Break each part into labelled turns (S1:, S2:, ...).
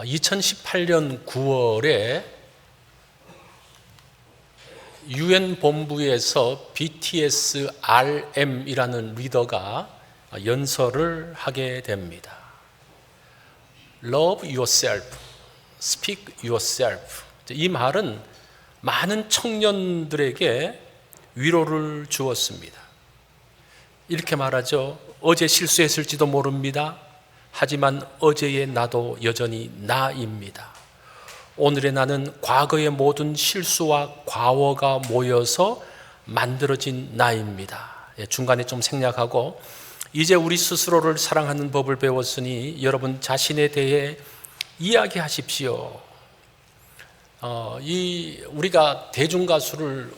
S1: 2018년 9월에 UN 본부에서 BTS RM이라는 리더가 연설을 하게 됩니다. Love yourself, speak yourself. 이 말은 많은 청년들에게 위로를 주었습니다. 이렇게 말하죠. 어제 실수했을지도 모릅니다. 하지만 어제의 나도 여전히 나입니다. 오늘의 나는 과거의 모든 실수와 과오가 모여서 만들어진 나입니다. 중간에 좀 생략하고, 이제 우리 스스로를 사랑하는 법을 배웠으니 여러분 자신에 대해 이야기하십시오. 우리가 대중가수를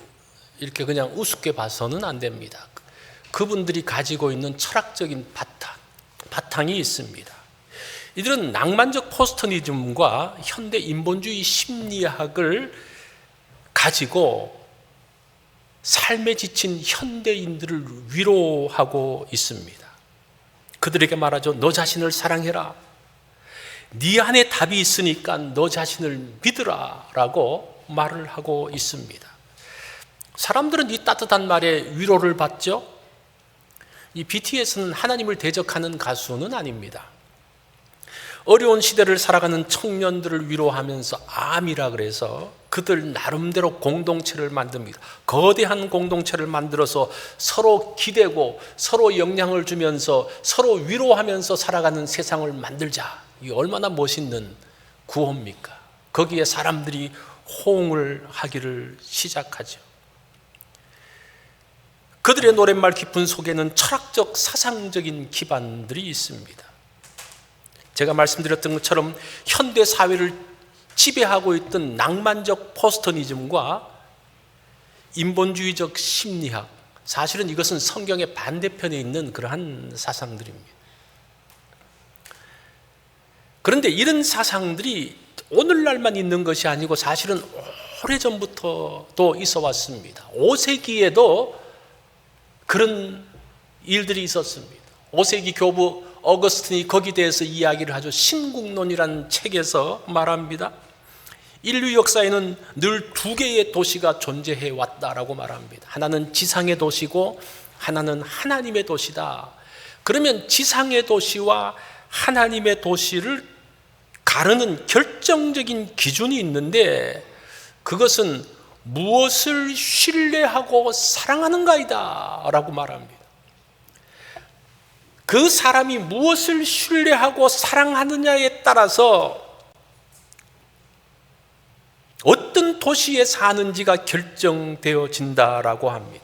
S1: 이렇게 그냥 우습게 봐서는 안 됩니다. 그분들이 가지고 있는 철학적인 바탕이 있습니다. 이들은 낭만적 포스터니즘과 현대 인본주의 심리학을 가지고 삶에 지친 현대인들을 위로하고 있습니다. 그들에게 말하죠. 너 자신을 사랑해라. 네 안에 답이 있으니까 너 자신을 믿으라 라고 말을 하고 있습니다. 사람들은 이 따뜻한 말에 위로를 받죠. 이 BTS는 하나님을 대적하는 가수는 아닙니다. 어려운 시대를 살아가는 청년들을 위로하면서 암이라 그래서 그들 나름대로 공동체를 만듭니다. 거대한 공동체를 만들어서 서로 기대고 서로 영향을 주면서 서로 위로하면서 살아가는 세상을 만들자. 이게 얼마나 멋있는 구호입니까? 거기에 사람들이 호응을 하기를 시작하죠. 그들의 노랫말 깊은 속에는 철학적 사상적인 기반들이 있습니다. 제가 말씀드렸던 것처럼 현대 사회를 지배하고 있던 낭만적 포스터니즘과 인본주의적 심리학, 사실은 이것은 성경의 반대편에 있는 그러한 사상들입니다. 그런데 이런 사상들이 오늘날만 있는 것이 아니고 사실은 오래전부터도 있어 왔습니다. 5세기에도 그런 일들이 있었습니다. 5세기 교부 어거스틴이 거기에 대해서 이야기를 하죠. 신국론이라는 책에서 말합니다. 인류 역사에는 늘 두 개의 도시가 존재해 왔다라고 말합니다. 하나는 지상의 도시고 하나는 하나님의 도시다. 그러면 지상의 도시와 하나님의 도시를 가르는 결정적인 기준이 있는데 그것은 무엇을 신뢰하고 사랑하는가이다 라고 말합니다. 그 사람이 무엇을 신뢰하고 사랑하느냐에 따라서 어떤 도시에 사는지가 결정되어진다라고 합니다.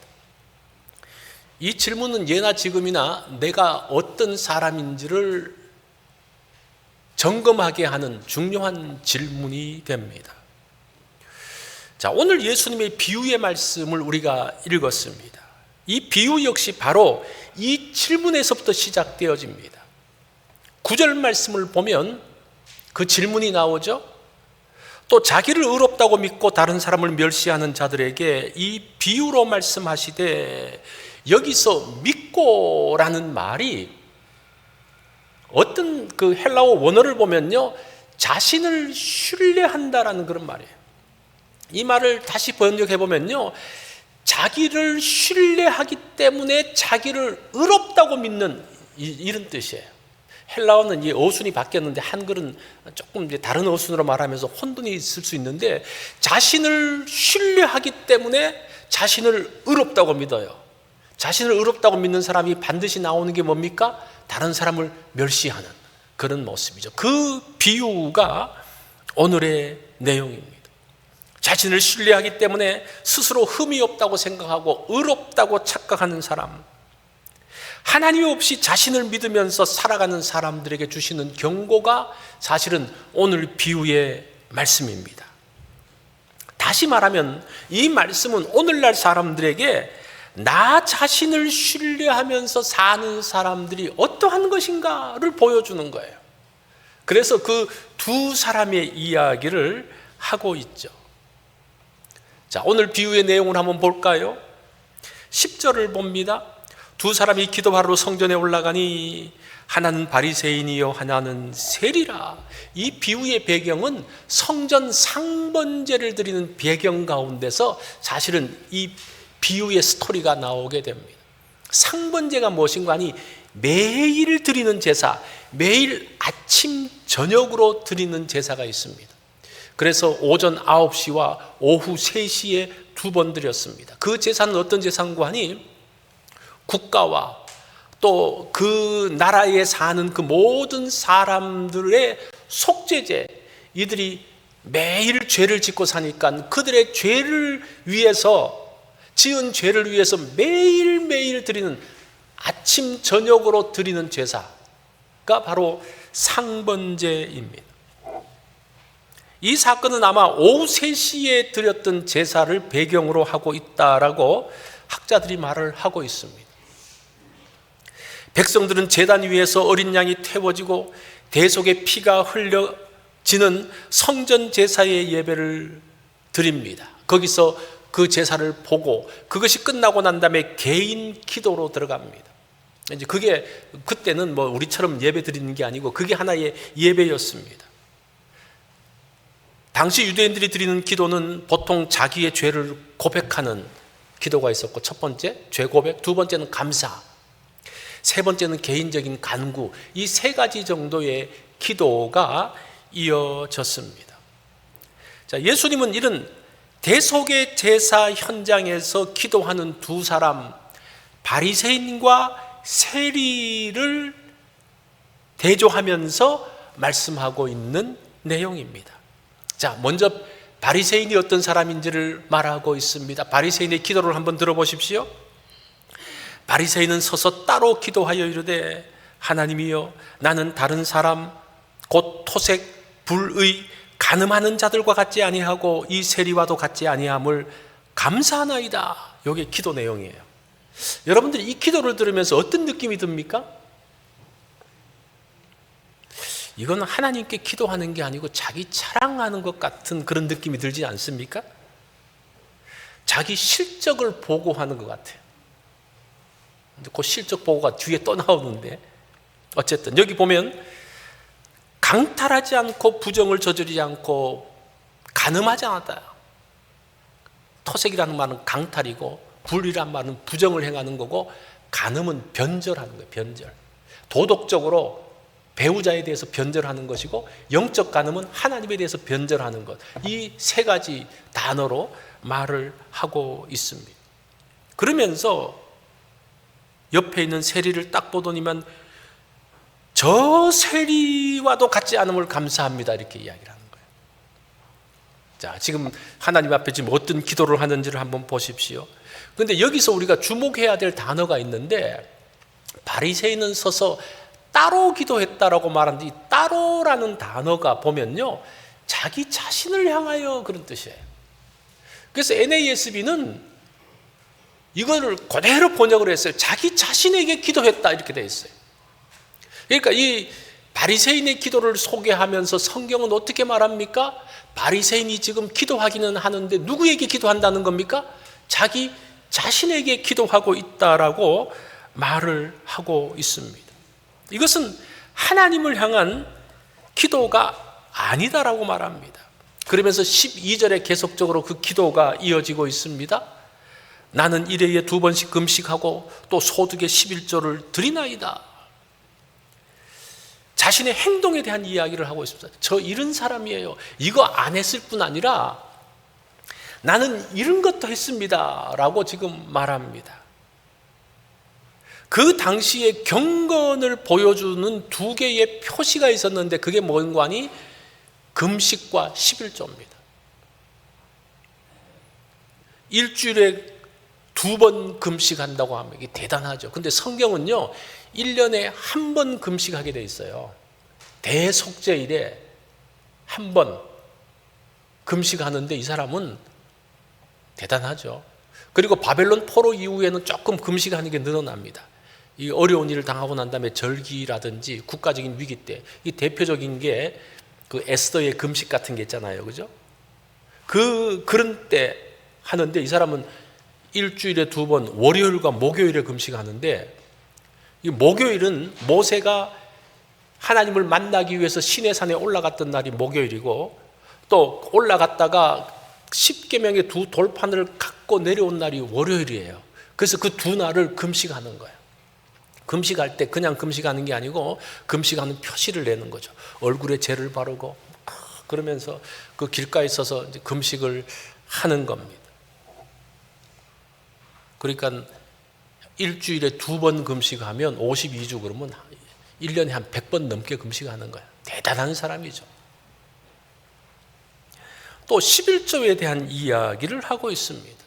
S1: 이 질문은 예나 지금이나 내가 어떤 사람인지를 점검하게 하는 중요한 질문이 됩니다. 자, 오늘 예수님의 비유의 말씀을 우리가 읽었습니다. 이 비유 역시 바로 이 질문에서부터 시작되어집니다. 9절 말씀을 보면 그 질문이 나오죠. 또 자기를 의롭다고 믿고 다른 사람을 멸시하는 자들에게 이 비유로 말씀하시되, 여기서 믿고라는 말이 어떤 그 헬라어 원어를 보면요, 자신을 신뢰한다라는 그런 말이에요. 이 말을 다시 번역해 보면요, 자기를 신뢰하기 때문에 자기를 의롭다고 믿는 이런 뜻이에요. 헬라어는 이 어순이 바뀌었는데 한글은 조금 이제 다른 어순으로 말하면서 혼돈이 있을 수 있는데, 자신을 신뢰하기 때문에 자신을 의롭다고 믿어요. 자신을 의롭다고 믿는 사람이 반드시 나오는 게 뭡니까? 다른 사람을 멸시하는 그런 모습이죠. 그 비유가 오늘의 내용입니다. 자신을 신뢰하기 때문에 스스로 흠이 없다고 생각하고 의롭다고 착각하는 사람, 하나님 없이 자신을 믿으면서 살아가는 사람들에게 주시는 경고가 사실은 오늘 비유의 말씀입니다. 다시 말하면 이 말씀은 오늘날 사람들에게 나 자신을 신뢰하면서 사는 사람들이 어떠한 것인가를 보여주는 거예요. 그래서 그 두 사람의 이야기를 하고 있죠. 자, 오늘 비유의 내용을 한번 볼까요? 10절을 봅니다. 두 사람이 기도하러 성전에 올라가니 하나는 바리새인이요 하나는 세리라. 이 비유의 배경은 성전 상번제를 드리는 배경 가운데서 사실은 이 비유의 스토리가 나오게 됩니다. 상번제가 무엇인가 하니 매일 드리는 제사, 매일 아침 저녁으로 드리는 제사가 있습니다. 그래서 오전 9시와 오후 3시에 2번 드렸습니다. 그 제사는 어떤 제사인가 하니 국가와 또 그 나라에 사는 그 모든 사람들의 속죄제, 이들이 매일 죄를 짓고 사니까 그들의 죄를 위해서, 지은 죄를 위해서 매일매일 드리는, 아침 저녁으로 드리는 제사가 바로 상번제입니다. 이 사건은 아마 오후 3시에 드렸던 제사를 배경으로 하고 있다라고 학자들이 말을 하고 있습니다. 백성들은 제단 위에서 어린 양이 태워지고 대속의 피가 흘려지는 성전 제사의 예배를 드립니다. 거기서 그 제사를 보고 그것이 끝나고 난 다음에 개인 기도로 들어갑니다. 이제 그게 그때는 뭐 우리처럼 예배 드리는 게 아니고 그게 하나의 예배였습니다. 당시 유대인들이 드리는 기도는 보통 자기의 죄를 고백하는 기도가 있었고, 첫 번째 죄 고백, 두 번째는 감사, 세 번째는 개인적인 간구, 이 세 가지 정도의 기도가 이어졌습니다. 자, 예수님은 이런 대속의 제사 현장에서 기도하는 두 사람, 바리새인과 세리를 대조하면서 말씀하고 있는 내용입니다. 자, 먼저 바리새인이 어떤 사람인지를 말하고 있습니다. 바리새인의 기도를 한번 들어보십시오. 바리새인은 서서 따로 기도하여 이르되 하나님이여, 나는 다른 사람 곧 토색 불의 간음하는 자들과 같지 아니하고 이 세리와도 같지 아니함을 감사하나이다. 이게 기도 내용이에요. 여러분들이 이 기도를 들으면서 어떤 느낌이 듭니까? 이건 하나님께 기도하는 게 아니고 자기 자랑하는 것 같은 그런 느낌이 들지 않습니까? 자기 실적을 보고하는 것 같아요. 근데 그 실적 보고가 뒤에 또 나오는데, 어쨌든 여기 보면 강탈하지 않고 부정을 저지르지 않고 간음하지 않았다. 토색이라는 말은 강탈이고 불이란 말은 부정을 행하는 거고, 간음은 변절하는 거예요. 변절. 도덕적으로 배우자에 대해서 변절하는 것이고, 영적 간음은 하나님에 대해서 변절하는 것. 이 세 가지 단어로 말을 하고 있습니다. 그러면서 옆에 있는 세리를 딱 보더니만 저 세리와도 같지 않음을 감사합니다, 이렇게 이야기를 하는 거예요. 자, 지금 하나님 앞에 지금 어떤 기도를 하는지를 한번 보십시오. 그런데 여기서 우리가 주목해야 될 단어가 있는데, 바리새인은 서서 따로 기도했다라고 말하는데, 이 따로라는 단어가 보면요, 자기 자신을 향하여 그런 뜻이에요. 그래서 NASB는 이거를 그대로 번역을 했어요. 자기 자신에게 기도했다, 이렇게 되어 있어요. 그러니까 이 바리새인의 기도를 소개하면서 성경은 어떻게 말합니까? 바리새인이 지금 기도하기는 하는데 누구에게 기도한다는 겁니까? 자기 자신에게 기도하고 있다라고 말을 하고 있습니다. 이것은 하나님을 향한 기도가 아니다라고 말합니다. 그러면서 12절에 계속적으로 그 기도가 이어지고 있습니다. 나는 일회에 2번씩 금식하고 또 소득의 11조를 드리나이다. 자신의 행동에 대한 이야기를 하고 있습니다. 저 이런 사람이에요. 이거 안 했을 뿐 아니라 나는 이런 것도 했습니다 라고 지금 말합니다. 그 당시에 경건을 보여주는 두 개의 표시가 있었는데 그게 뭔가 하니 금식과 11조입니다. 일주일에 2번 금식한다고 하면 이게 대단하죠. 근데 성경은요, 1년에 1번 금식하게 돼 있어요. 대속죄일에 1번 금식하는데 이 사람은 대단하죠. 그리고 바벨론 포로 이후에는 조금 금식하는 게 늘어납니다. 이 어려운 일을 당하고 난 다음에 절기라든지 국가적인 위기 때, 이 대표적인 게 그 에스더의 금식 같은 게 있잖아요, 그죠? 그런 때 하는데 이 사람은 일주일에 2번 월요일과 목요일에 금식하는데, 이 목요일은 모세가 하나님을 만나기 위해서 시내산에 올라갔던 날이 목요일이고, 또 올라갔다가 10계명의 2 돌판을 갖고 내려온 날이 월요일이에요. 그래서 그 2날을 금식하는 거예요. 금식할 때 그냥 금식하는 게 아니고 금식하는 표시를 내는 거죠. 얼굴에 젤을 바르고 그러면서 그 길가에 서서 이제 금식을 하는 겁니다. 그러니까 일주일에 2번 금식하면 52주, 그러면 1년에 한 100번 넘게 금식하는 거예요. 대단한 사람이죠. 또 11조에 대한 이야기를 하고 있습니다.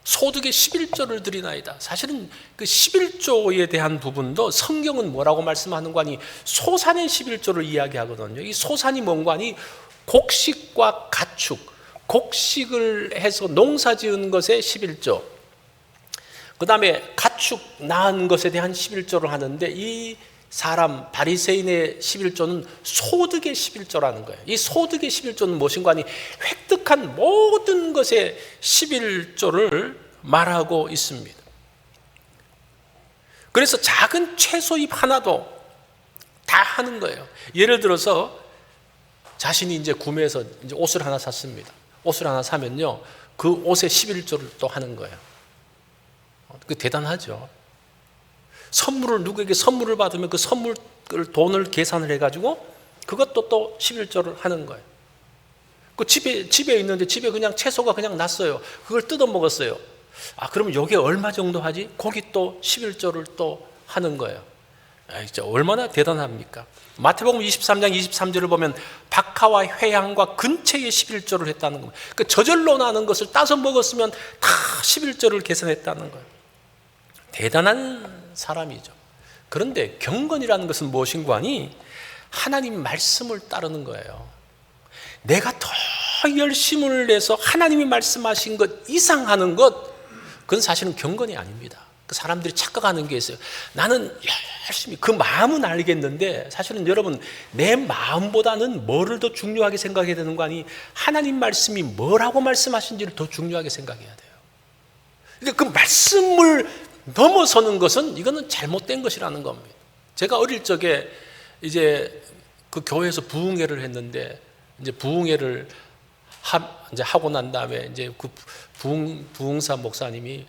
S1: 소득의 11조를 드리나이다. 사실은 그 11조에 대한 부분도 성경은 뭐라고 말씀하는 거 아니, 소산의 11조를 이야기하거든요. 이 소산이 뭔가 하니 곡식과 가축, 곡식을 해서 농사 지은 것에 11조, 그 다음에 가축 낳은 것에 대한 11조를 하는데, 이 사람 바리새인의 11조는 소득의 11조라는 거예요. 이 소득의 11조는 무엇인가 하니 획득한 모든 것의 11조를 말하고 있습니다. 그래서 작은 채소잎 하나도 다 하는 거예요. 예를 들어서 자신이 이제 구매해서 이제 옷을 하나 샀습니다. 옷을 하나 사면요, 그 옷의 11조를 또 하는 거예요. 그 대단하죠. 선물을, 누구에게 선물을 받으면 그 선물 돈을 계산을 해가지고 그것도 또 11조를 하는 거예요. 그 집에 있는데 집에 그냥 채소가 그냥 났어요. 그걸 뜯어 먹었어요. 그러면 이게 얼마 정도 하지? 거기 또 11조를 또 하는 거예요. 진짜 얼마나 대단합니까? 마태복음 23장 23절을 보면 박하와 회향과 근채의 11조를 했다는 겁니다. 그 저절로 나는 것을 따서 먹었으면 다 11조를 계산했다는 거예요. 대단한 사람이죠. 그런데 경건이라는 것은 무엇인가 하니 하나님 말씀을 따르는 거예요. 내가 더 열심을 내서 하나님이 말씀하신 것 이상 하는 것, 그건 사실은 경건이 아닙니다. 그 사람들이 착각하는 게 있어요. 나는 열심히, 그 마음은 알겠는데 사실은 여러분, 내 마음보다는 뭐를 더 중요하게 생각해야 되는 거 아니, 하나님 말씀이 뭐라고 말씀하신지를 더 중요하게 생각해야 돼요. 그러니까 그 말씀을 넘어서는 것은 이거는 잘못된 것이라는 겁니다. 제가 어릴 적에 이제 그 교회에서 부흥회를 했는데, 이제 부흥회를 이제 하고 난 다음에 이제 그 부흥사 목사님이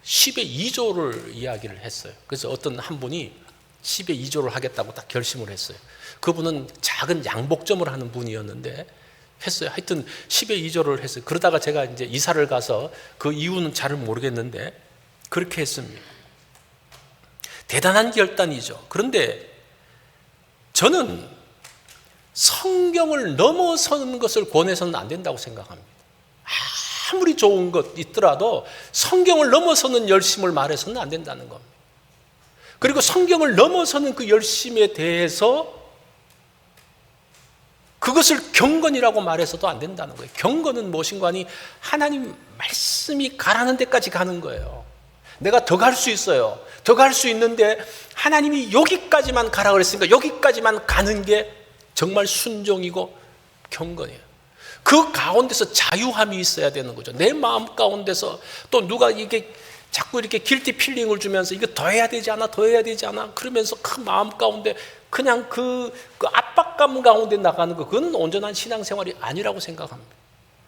S1: 10의 2조를 이야기를 했어요. 그래서 어떤 한 분이 10의 2조를 하겠다고 딱 결심을 했어요. 그분은 작은 양복점을 하는 분이었는데 했어요. 하여튼 10의 2조를 했어요. 그러다가 제가 이제 이사를 가서 그 이유는 잘 모르겠는데 그렇게 했습니다. 대단한 결단이죠. 그런데 저는 성경을 넘어서는 것을 권해서는 안 된다고 생각합니다. 아무리 좋은 것 있더라도 성경을 넘어서는 열심을 말해서는 안 된다는 겁니다. 그리고 성경을 넘어서는 그 열심에 대해서 그것을 경건이라고 말해서도 안 된다는 거예요. 경건은 무엇인가 하니 하나님 말씀이 가라는 데까지 가는 거예요. 내가 더 갈 수 있어요. 더 갈 수 있는데 하나님이 여기까지만 가라 그랬으니까 여기까지만 가는 게 정말 순종이고 경건이에요. 그 가운데서 자유함이 있어야 되는 거죠. 내 마음 가운데서 또 누가 이게 자꾸 이렇게 길티 필링을 주면서 이거 더 해야 되지 않아? 더 해야 되지 않아? 그러면서 그 마음 가운데 그냥 그 압박감 가운데 나가는 거, 그건 온전한 신앙생활이 아니라고 생각합니다.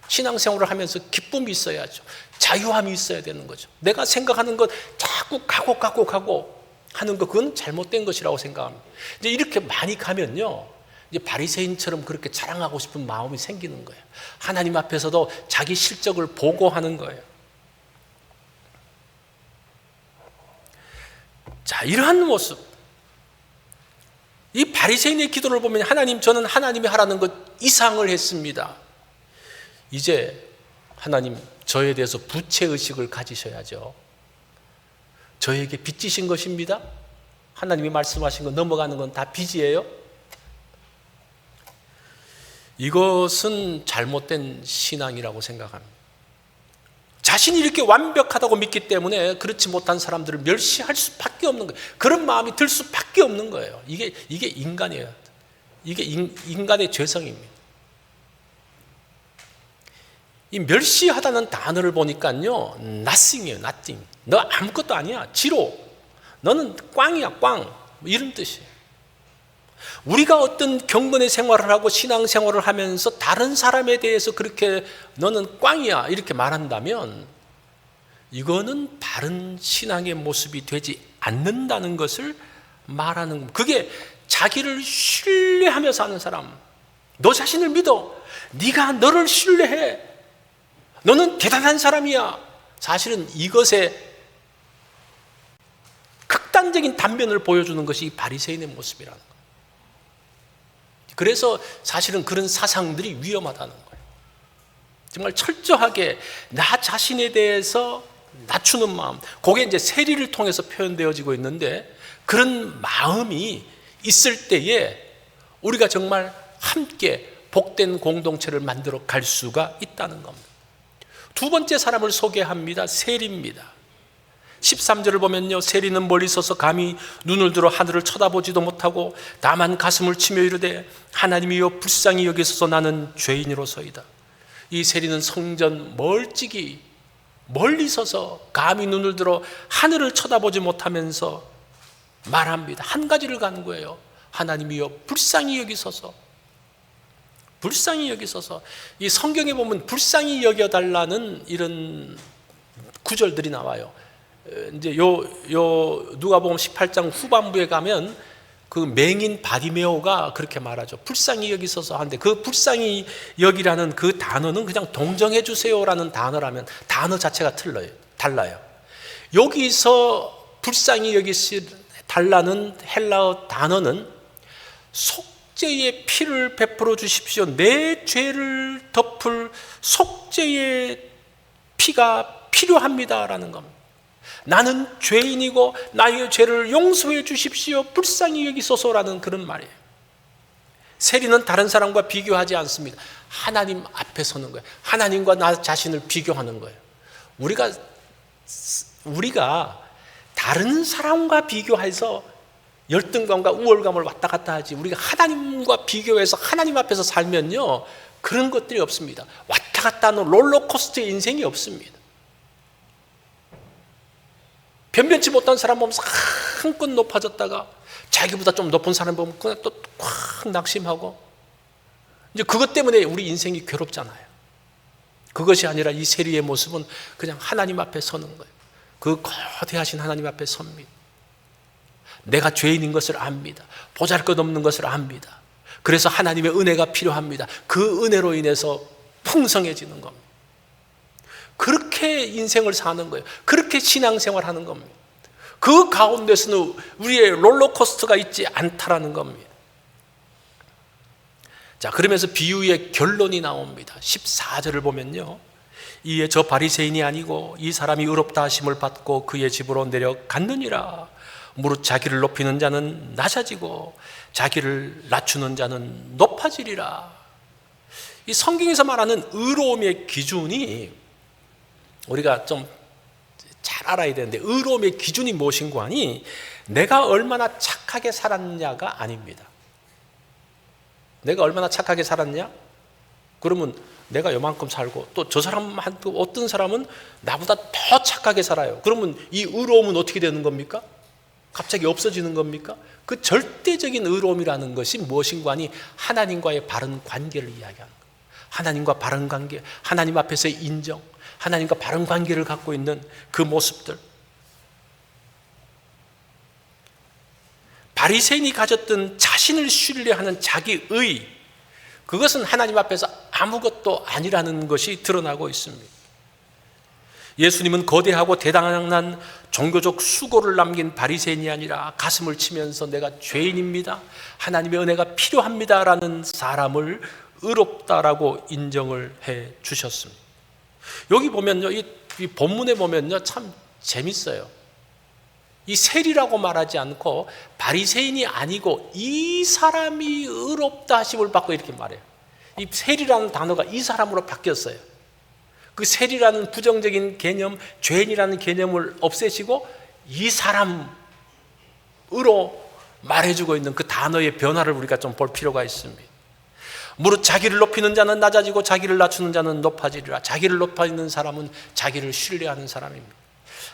S1: 신앙생활을 하면서 기쁨이 있어야죠. 자유함이 있어야 되는 거죠. 내가 생각하는 것 자꾸 가고 하는 거, 그건 잘못된 것이라고 생각합니다. 이제 이렇게 많이 가면요, 이제 바리새인처럼 그렇게 자랑하고 싶은 마음이 생기는 거예요. 하나님 앞에서도 자기 실적을 보고하는 거예요. 자, 이러한 모습, 이 바리새인의 기도를 보면 하나님, 저는 하나님이 하라는 것 이상을 했습니다. 이제 하나님, 저에 대해서 부채의식을 가지셔야죠. 저에게 빚지신 것입니다. 하나님이 말씀하신 거 넘어가는 건 다 빚이에요. 이것은 잘못된 신앙이라고 생각합니다. 자신이 이렇게 완벽하다고 믿기 때문에 그렇지 못한 사람들을 멸시할 수밖에 없는 거예요. 그런 마음이 들 수밖에 없는 거예요. 이게 인간이에요. 이게 인간의 죄성입니다. 이 멸시하다는 단어를 보니까요, nothing이에요, nothing. 너 아무것도 아니야, 지로. 너는 꽝이야, 꽝. 이런 뜻이에요. 우리가 어떤 경건의 생활을 하고 신앙생활을 하면서 다른 사람에 대해서 그렇게 너는 꽝이야 이렇게 말한다면 이거는 바른 신앙의 모습이 되지 않는다는 것을 말하는 겁니다. 그게 자기를 신뢰하며 사는 사람, 너 자신을 믿어, 네가 너를 신뢰해, 너는 대단한 사람이야. 사실은 이것의 극단적인 단면을 보여주는 것이 바리새인의 모습이라는 거예요. 그래서 사실은 그런 사상들이 위험하다는 거예요. 정말 철저하게 나 자신에 대해서 낮추는 마음, 그게 이제 세리를 통해서 표현되어지고 있는데, 그런 마음이 있을 때에 우리가 정말 함께 복된 공동체를 만들어 갈 수가 있다는 겁니다. 두 번째 사람을 소개합니다. 세리입니다. 13절을 보면요, 세리는 멀리 서서 감히 눈을 들어 하늘을 쳐다보지도 못하고 다만 가슴을 치며 이르되 하나님이여 불쌍히 여기소서 나는 죄인이로소이다. 이 세리는 성전 멀리 서서 감히 눈을 들어 하늘을 쳐다보지 못하면서 말합니다. 한 가지를 가는 거예요. 하나님이여 불쌍히 여기소서. 불쌍히 여기소서. 이 성경에 보면 불쌍히 여겨달라는 이런 구절들이 나와요. 이제 누가복음 18장 후반부에 가면 그 맹인 바디메오가 그렇게 말하죠. 불쌍히 여기소서 하는데, 그 불쌍히 여기라는 그 단어는 그냥 동정해 주세요라는 단어라면 단어 자체가 달라요. 여기서 불쌍히 여기시 달라는 헬라어 단어는 속죄의 피를 베풀어 주십시오, 내 죄를 덮을 속죄의 피가 필요합니다라는 겁니다. 나는 죄인이고 나의 죄를 용서해 주십시오, 불쌍히 여기소서라는 그런 말이에요. 세리는 다른 사람과 비교하지 않습니다. 하나님 앞에 서는 거예요. 하나님과 나 자신을 비교하는 거예요. 우리가 다른 사람과 비교해서 열등감과 우월감을 왔다 갔다 하지, 우리가 하나님과 비교해서 하나님 앞에서 살면요, 그런 것들이 없습니다. 왔다 갔다 하는 롤러코스터의 인생이 없습니다. 변변치 못한 사람 보면서 한껏 높아졌다가 자기보다 좀 높은 사람 보면 그냥 또 확 낙심하고, 이제 그것 때문에 우리 인생이 괴롭잖아요. 그것이 아니라 이 세리의 모습은 그냥 하나님 앞에 서는 거예요. 그 거대하신 하나님 앞에 섭니다. 내가 죄인인 것을 압니다. 보잘것없는 것을 압니다. 그래서 하나님의 은혜가 필요합니다. 그 은혜로 인해서 풍성해지는 겁니다. 그렇게 인생을 사는 거예요. 그렇게 신앙생활하는 겁니다. 그 가운데서는 우리의 롤러코스터가 있지 않다라는 겁니다. 자, 그러면서 비유의 결론이 나옵니다. 14절을 보면요, 이에 저 바리새인이 아니고 이 사람이 의롭다 하심을 받고 그의 집으로 내려갔느니라. 무릇 자기를 높이는 자는 낮아지고 자기를 낮추는 자는 높아지리라. 이 성경에서 말하는 의로움의 기준이 우리가 좀 잘 알아야 되는데, 의로움의 기준이 무엇인고 하니 내가 얼마나 착하게 살았냐가 아닙니다. 내가 얼마나 착하게 살았냐? 그러면 내가 요만큼 살고 또 저 사람한테 어떤 사람은 나보다 더 착하게 살아요. 그러면 이 의로움은 어떻게 되는 겁니까? 갑자기 없어지는 겁니까? 그 절대적인 의로움이라는 것이 무엇인고 하니 하나님과의 바른 관계를 이야기하는 거예요. 하나님과 바른 관계, 하나님 앞에서의 인정, 하나님과 바른 관계를 갖고 있는 그 모습들. 바리새인이 가졌던 자신을 신뢰하는 자기의, 그것은 하나님 앞에서 아무것도 아니라는 것이 드러나고 있습니다. 예수님은 거대하고 대단한 종교적 수고를 남긴 바리새인이 아니라 가슴을 치면서 내가 죄인입니다, 하나님의 은혜가 필요합니다라는 사람을 의롭다라고 인정을 해 주셨습니다. 여기 보면요, 이 본문에 보면요, 참 재밌어요. 이 세리라고 말하지 않고 바리새인이 아니고 이 사람이 의롭다 하심을 받고 이렇게 말해요. 이 세리라는 단어가 이 사람으로 바뀌었어요. 그 세리라는 부정적인 개념, 죄인이라는 개념을 없애시고 이 사람으로 말해주고 있는 그 단어의 변화를 우리가 좀 볼 필요가 있습니다. 무릇 자기를 높이는 자는 낮아지고 자기를 낮추는 자는 높아지리라. 자기를 높이는 사람은 자기를 신뢰하는 사람입니다.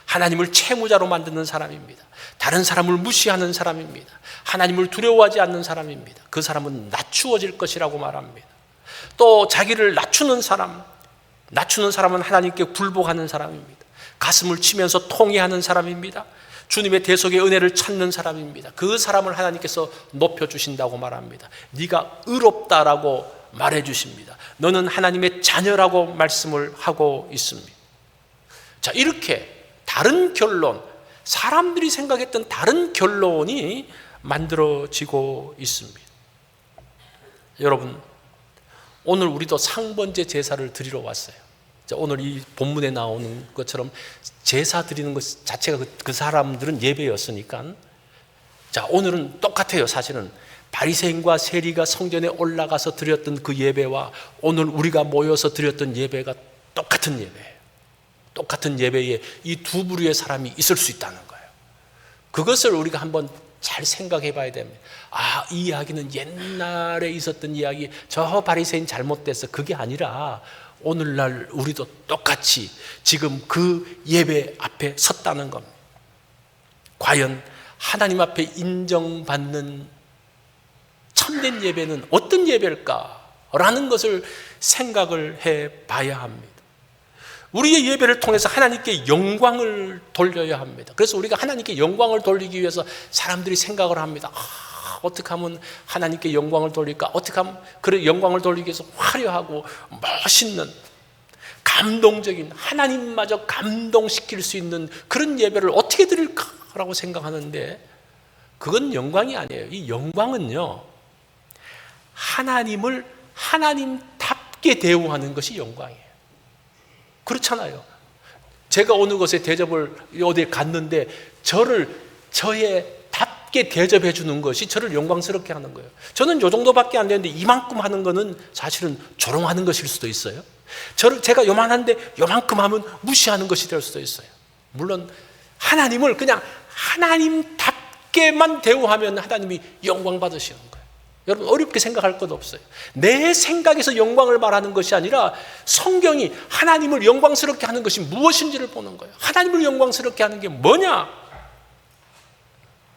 S1: 하나님을 채무자로 만드는 사람입니다. 다른 사람을 무시하는 사람입니다. 하나님을 두려워하지 않는 사람입니다. 그 사람은 낮추어질 것이라고 말합니다. 또 자기를 낮추는 사람은 하나님께 굴복하는 사람입니다. 가슴을 치면서 통회하는 사람입니다. 주님의 대속의 은혜를 찾는 사람입니다. 그 사람을 하나님께서 높여주신다고 말합니다. 네가 의롭다라고 말해주십니다. 너는 하나님의 자녀라고 말씀을 하고 있습니다. 자, 이렇게 다른 결론, 사람들이 생각했던 다른 결론이 만들어지고 있습니다. 여러분, 오늘 우리도 상번제 제사를 드리러 왔어요. 자, 오늘 이 본문에 나오는 것처럼 제사 드리는 것 자체가 그 사람들은 예배였으니까, 자, 오늘은 똑같아요. 사실은 바리새인과 세리가 성전에 올라가서 드렸던 그 예배와 오늘 우리가 모여서 드렸던 예배가 똑같은 예배예요. 똑같은 예배에 이 두 부류의 사람이 있을 수 있다는 거예요. 그것을 우리가 한번 잘 생각해 봐야 됩니다. 아, 이 이야기는 옛날에 있었던 이야기, 저 바리새인 잘못됐어, 그게 아니라 오늘날 우리도 똑같이 지금 그 예배 앞에 섰다는 겁니다. 과연 하나님 앞에 인정받는 참된 예배는 어떤 예배일까라는 것을 생각을 해 봐야 합니다. 우리의 예배를 통해서 하나님께 영광을 돌려야 합니다. 그래서 우리가 하나님께 영광을 돌리기 위해서 사람들이 생각을 합니다. 어떻게 하면 하나님께 영광을 돌릴까? 어떻게 하면 그 영광을 돌리기 위해서 화려하고 멋있는, 감동적인, 하나님마저 감동시킬 수 있는 그런 예배를 어떻게 드릴까라고 생각하는데, 그건 영광이 아니에요. 이 영광은요, 하나님을 하나님답게 대우하는 것이 영광이에요. 그렇잖아요. 제가 어느 곳에 대접을 어디에 갔는데 저의 답게 대접해 주는 것이 저를 영광스럽게 하는 거예요. 저는 요 정도밖에 안 되는데 이만큼 하는 거는 사실은 조롱하는 것일 수도 있어요. 제가 요만한데 요만큼 하면 무시하는 것이 될 수도 있어요. 물론 하나님을 그냥 하나님답게만 대우하면 하나님이 영광 받으시는 거예요. 여러분, 어렵게 생각할 것 없어요. 내 생각에서 영광을 말하는 것이 아니라 성경이 하나님을 영광스럽게 하는 것이 무엇인지를 보는 거예요. 하나님을 영광스럽게 하는 게 뭐냐?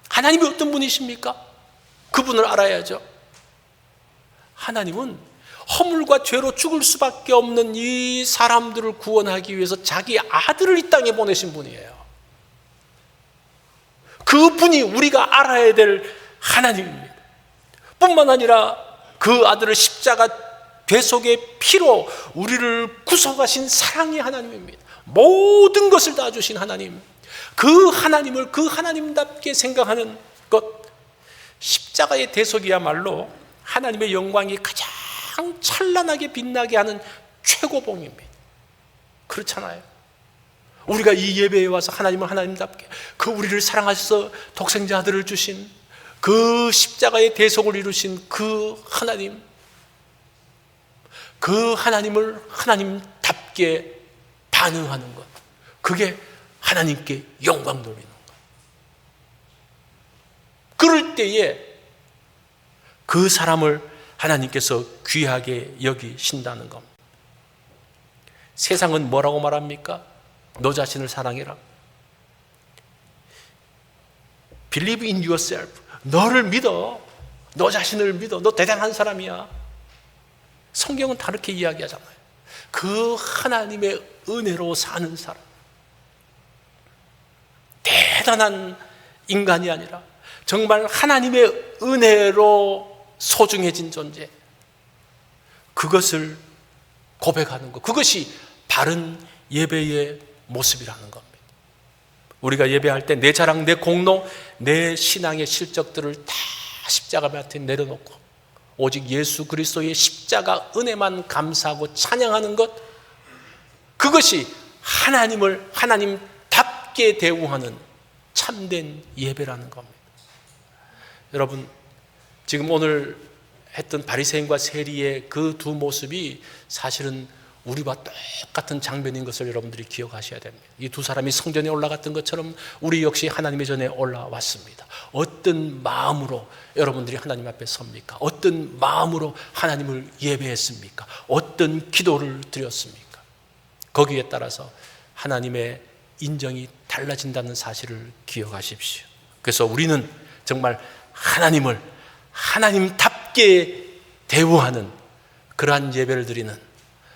S1: 하나님이 어떤 분이십니까? 그분을 알아야죠. 하나님은 허물과 죄로 죽을 수밖에 없는 이 사람들을 구원하기 위해서 자기 아들을 이 땅에 보내신 분이에요. 그분이 우리가 알아야 될 하나님입니다. 뿐만 아니라 그 아들을 십자가 대속의 피로 우리를 구속하신 사랑의 하나님입니다. 모든 것을 다 주신 하나님, 그 하나님을 그 하나님답게 생각하는 것, 십자가의 대속이야말로 하나님의 영광이 가장 찬란하게 빛나게 하는 최고봉입니다. 그렇잖아요. 우리가 이 예배에 와서 하나님을 하나님답게, 그 우리를 사랑하셔서 독생자 아들을 주신 그 십자가의 대속을 이루신 그 하나님, 그 하나님을 하나님답게 반응하는 것, 그게 하나님께 영광 돌리는 것. 그럴 때에 그 사람을 하나님께서 귀하게 여기신다는 겁니다. 세상은 뭐라고 말합니까? 너 자신을 사랑해라. Believe in yourself. 너를 믿어. 너 자신을 믿어. 너 대단한 사람이야. 성경은 다르게 이야기하잖아요. 그 하나님의 은혜로 사는 사람, 대단한 인간이 아니라 정말 하나님의 은혜로 소중해진 존재, 그것을 고백하는 것, 그것이 바른 예배의 모습이라는 겁니다. 우리가 예배할 때 내 자랑, 내 공로, 내 신앙의 실적들을 다 십자가 밑에 내려놓고 오직 예수 그리스도의 십자가 은혜만 감사하고 찬양하는 것, 그것이 하나님을 하나님답게 대우하는 참된 예배라는 겁니다. 여러분, 지금 오늘 했던 바리새인과 세리의 그 두 모습이 사실은 우리와 똑같은 장면인 것을 여러분들이 기억하셔야 됩니다. 이 두 사람이 성전에 올라갔던 것처럼 우리 역시 하나님의 전에 올라왔습니다. 어떤 마음으로 여러분들이 하나님 앞에 섭니까? 어떤 마음으로 하나님을 예배했습니까? 어떤 기도를 드렸습니까? 거기에 따라서 하나님의 인정이 달라진다는 사실을 기억하십시오. 그래서 우리는 정말 하나님을 하나님답게 대우하는 그러한 예배를 드리는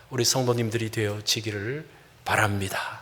S1: 우리 성도님들이 되어지기를 바랍니다.